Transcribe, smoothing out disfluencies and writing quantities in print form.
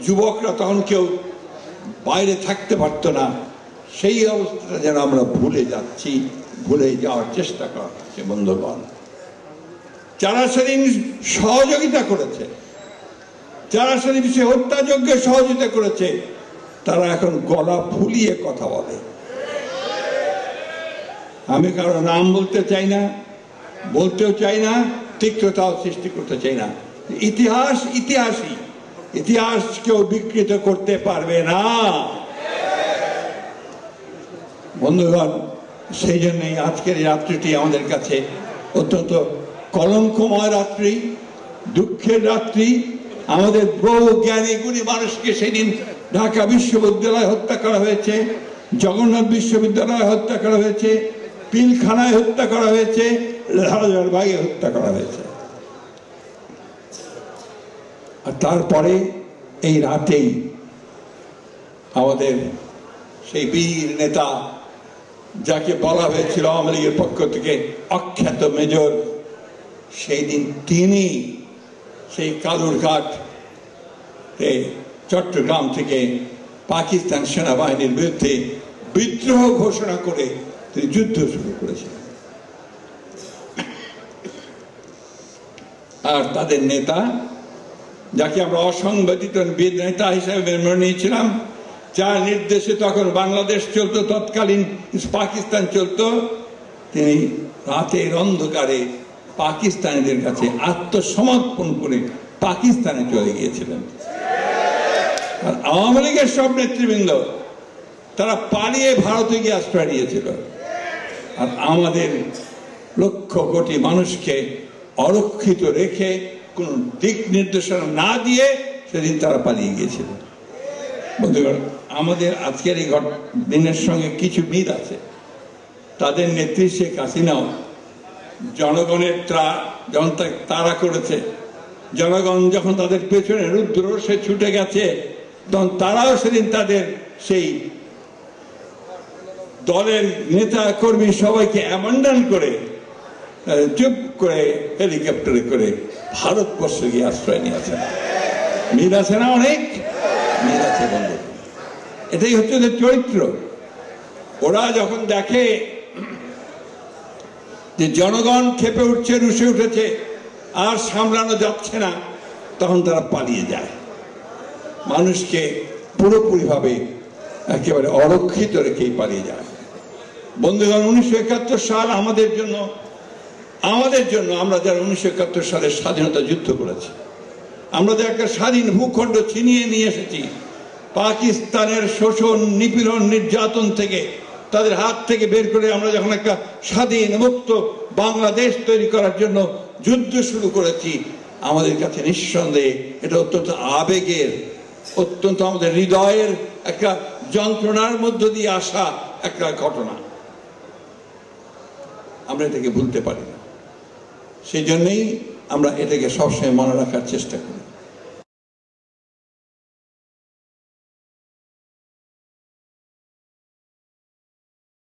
যুবকরা তখন কেউ বাইরে থাকতে পারতো না, সেই অবস্থাটা যেন আমরা ভুলে যাচ্ছি, ভুলে যাওয়ার চেষ্টা করা হচ্ছে। বন্ধুগণ, যারা সেদিন সহযোগিতা করেছে, যারা সেদিন সে হত্যাযজ্ঞে সহযোগিতা করেছে, তারা এখন গলা ফুলিয়ে কথা বলে। আমি কারো নাম বলতে চাই না, বলতেও চাই না, তিক্ততাও সৃষ্টি করতে চাই না। ইতিহাস ইতিহাসই, ইতিহাস কেউ বিকৃত করতে পারবে না। বন্ধুগণ, সেই জন্যই আজকের এই রাত্রিটি আমাদের কাছে অত্যন্ত কলঙ্কময় রাত্রি, দুঃখের রাত্রি। আমাদের বহু জ্ঞানী গুণী মানুষকে সেদিন ঢাকা বিশ্ববিদ্যালয়ে হত্যা করা হয়েছে, জগন্নাথ বিশ্ববিদ্যালয়ে হত্যা করা হয়েছে, পিলখানায় হত্যা করা হয়েছে, রাজারবাগে হত্যা করা হয়েছে। আর তারপরে এই রাতেই আমাদের সেই বীর নেতা, যাকে বলা হয়েছিল আওয়ামী লীগের পক্ষ থেকে অখ্যাত মেজর, সেই দিন তিনি সেই কালুরঘাট চট্টগ্রাম থেকে পাকিস্তান সেনাবাহিনীর বিরুদ্ধে বিদ্রোহ ঘোষণা করে তিনি যুদ্ধ শুরু করেছিলেন। আর তাদের নেতা, যাকে আমরা অসংবাদিত নেতা হিসেবে মেনে নিয়েছিলাম, যার নির্দেশে তখন বাংলাদেশ চলতো, তৎকালীন পাকিস্তান চলতো, তিনি রাতের অন্ধকারে পাকিস্তানিদের কাছে আত্মসমর্পণ করে পাকিস্তানে চলে গিয়েছিলেন। আর আওয়ামী লীগের সব নেতৃবৃন্দ তারা পালিয়ে ভারতে গিয়ে আশ্রয় নিয়েছিল। আর আমাদের লক্ষ কোটি মানুষকে অরক্ষিত রেখে কোন দিক নির্দেশনা না দিয়ে সেদিন তারা পালিয়ে গিয়েছিল। বন্ধুগণ, আমাদের আজকের এই দিনের সঙ্গে কিছু মিল আছে। তাদের নেত্রী শেখ হাসিনাও জনগণের যখন তারা করেছে, জনগণ যখন তাদের পেছনে রুদ্ররোষে ছুটে গেছে, তখন তারাও সেদিন তাদের সেই দলের নেতা কর্মী সবাইকে অ্যাবান্ডন করে চুপ করে হেলিকপ্টারে করে ভারতবর্ষে গিয়ে আশ্রয় নিয়েছে। মিল আছে না? অনেক মিল আছে বন্ধু। এটাই হচ্ছে ওদের চরিত্র। ওরা যখন দেখে যে জনগণ ক্ষেপে উঠছে, রুষে উঠেছে, আর সামলানো যাচ্ছে না, তখন তারা পালিয়ে যায়, মানুষকে পুরোপুরিভাবে একেবারে অরক্ষিত রেখেই পালিয়ে যায়। বন্ধুগণ, 1971 সাল আমাদের জন্য আমরা যারা 1971 সালে স্বাধীনতা যুদ্ধ করেছি, আমরা যে একটা স্বাধীন ভূখণ্ড ছিনিয়ে নিয়ে এসেছি, পাকিস্তানের শোষণ, নিপীড়ন, নির্যাতন থেকে, তাদের হাত থেকে বের করে আমরা যখন একটা স্বাধীন মুক্ত বাংলাদেশ তৈরি করার জন্য যুদ্ধ শুরু করেছি, আমাদের কাছে নিঃসন্দেহে এটা অত্যন্ত আবেগের, অত্যন্ত আমাদের হৃদয়ের একটা যন্ত্রণার মধ্য দিয়ে আসা একটা ঘটনা। আমরা এটাকে ভুলতে পারি না। সেই জন্যই আমরা এটাকে সবসময় মনে রাখার চেষ্টা করি।